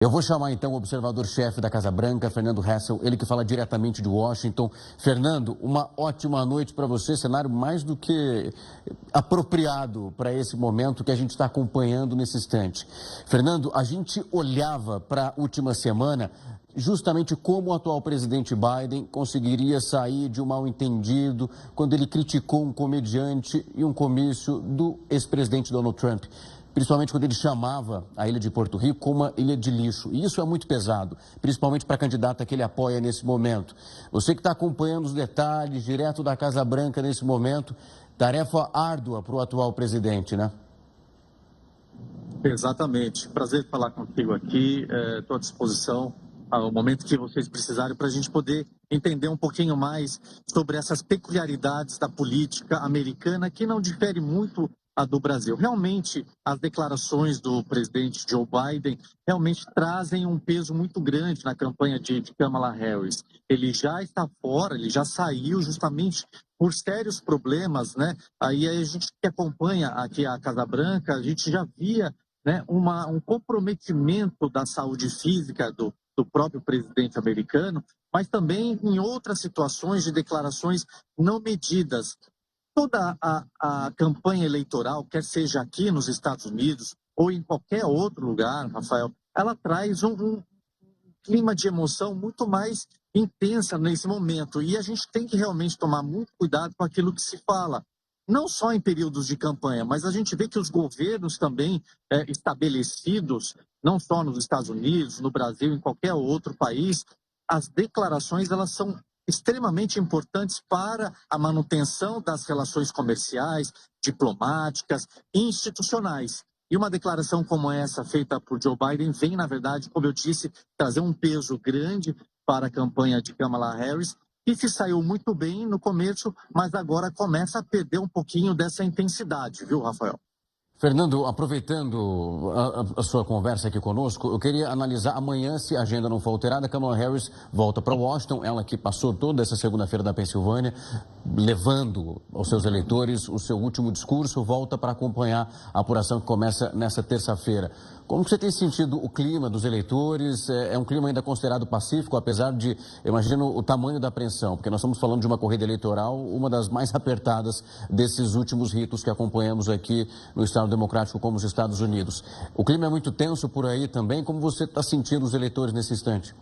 Eu vou chamar então o observador-chefe da Casa Branca, Fernando Hessel, ele que fala diretamente de Washington. Fernando, uma ótima noite para você, cenário mais do que apropriado para esse momento que a gente está acompanhando nesse instante. Fernando, a gente olhava para a última semana justamente como o atual presidente Biden conseguiria sair de um mal-entendido quando ele criticou um comediante e um comício do ex-presidente Donald Trump. Principalmente quando ele chamava a ilha de Porto Rico como uma ilha de lixo. E isso é muito pesado, principalmente para a candidata que ele apoia nesse momento. Você que está acompanhando os detalhes direto da Casa Branca nesse momento, tarefa árdua para o atual presidente, né? Exatamente. Prazer falar contigo aqui. Estou à disposição ao momento que vocês precisarem para a gente poder entender um pouquinho mais sobre essas peculiaridades da política americana que não difere muito a do Brasil. Realmente, as declarações do presidente Joe Biden realmente trazem um peso muito grande na campanha de Kamala Harris. Ele já está fora, ele já saiu justamente por sérios problemas, né? Aí a gente que acompanha aqui a Casa Branca, a gente já via, né, um comprometimento da saúde física do próprio presidente americano, mas também em outras situações de declarações não medidas. Toda a campanha eleitoral, quer seja aqui nos Estados Unidos ou em qualquer outro lugar, Rafael, ela traz um clima de emoção muito mais intensa nesse momento. E a gente tem que realmente tomar muito cuidado com aquilo que se fala. Não só em períodos de campanha, mas a gente vê que os governos também estabelecidos, não só nos Estados Unidos, no Brasil, em qualquer outro país, as declarações elas são extremamente importantes para a manutenção das relações comerciais, diplomáticas e institucionais. E uma declaração como essa, feita por Joe Biden, vem, na verdade, como eu disse, trazer um peso grande para a campanha de Kamala Harris, que se saiu muito bem no começo, mas agora começa a perder um pouquinho dessa intensidade, viu, Rafael? Fernando, aproveitando a sua conversa aqui conosco, eu queria analisar amanhã, se a agenda não for alterada, Kamala Harris volta para Washington, ela que passou toda essa segunda-feira da Pensilvânia, levando aos seus eleitores o seu último discurso, volta para acompanhar a apuração que começa nessa terça-feira. Como você tem sentido o clima dos eleitores? É um clima ainda considerado pacífico, apesar de, imagino, o tamanho da apreensão, porque nós estamos falando de uma corrida eleitoral, uma das mais apertadas desses últimos ritos que acompanhamos aqui no Estado Democrático como os Estados Unidos. O clima é muito tenso por aí também. Como você está sentindo os eleitores nesse instante?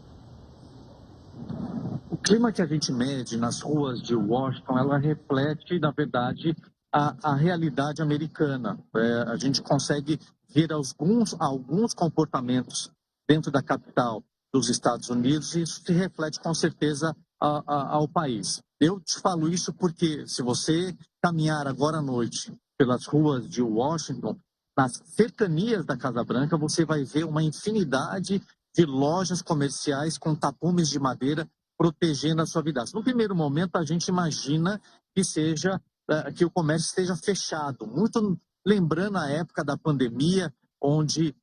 O clima que a gente mede nas ruas de Washington, ela reflete, na verdade, a realidade americana. A gente consegue ver alguns comportamentos dentro da capital dos Estados Unidos e isso se reflete com certeza ao país. Eu te falo isso porque se você caminhar agora à noite pelas ruas de Washington, nas cercanias da Casa Branca, você vai ver uma infinidade de lojas comerciais com tapumes de madeira protegendo a sua vida. No primeiro momento, a gente imagina que o comércio esteja fechado, muito lembrando a época da pandemia, onde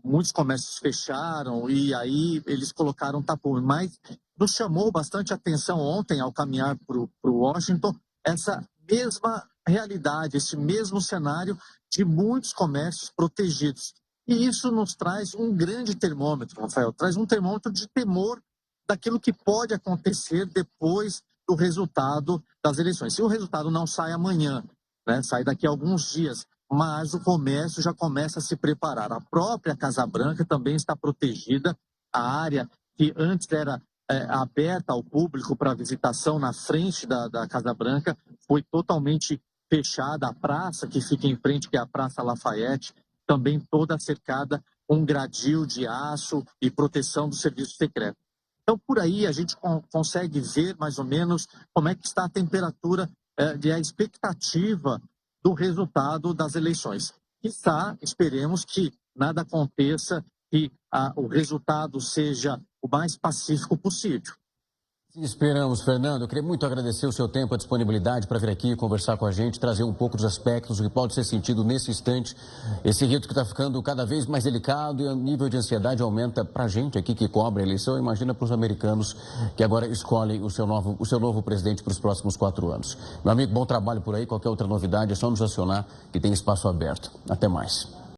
muitos comércios fecharam e aí eles colocaram tapume. Mas nos chamou bastante atenção ontem, ao caminhar para o Washington, essa mesma realidade, esse mesmo cenário de muitos comércios protegidos. E isso nos traz um grande termômetro, Rafael, traz um termômetro de temor daquilo que pode acontecer depois do resultado das eleições. Se o resultado não sai amanhã, né, sai daqui a alguns dias, mas o comércio já começa a se preparar. A própria Casa Branca também está protegida, a área que antes era aberta ao público para visitação na frente da Casa Branca foi totalmente fechada. A praça que fica em frente, que é a Praça Lafayette, também toda cercada com um gradil de aço e proteção do serviço secreto. Então, por aí a gente consegue ver mais ou menos como é que está a temperatura e a expectativa do resultado das eleições. Esperemos que nada aconteça, que o resultado seja o mais pacífico possível. Esperamos, Fernando. Eu queria muito agradecer o seu tempo, a disponibilidade para vir aqui conversar com a gente, trazer um pouco dos aspectos, o que pode ser sentido nesse instante. Esse rito que está ficando cada vez mais delicado e o nível de ansiedade aumenta para a gente aqui que cobre a eleição. Imagina para os americanos que agora escolhem o seu novo presidente para os próximos 4 anos. Meu amigo, bom trabalho por aí. Qualquer outra novidade é só nos acionar que tem espaço aberto. Até mais.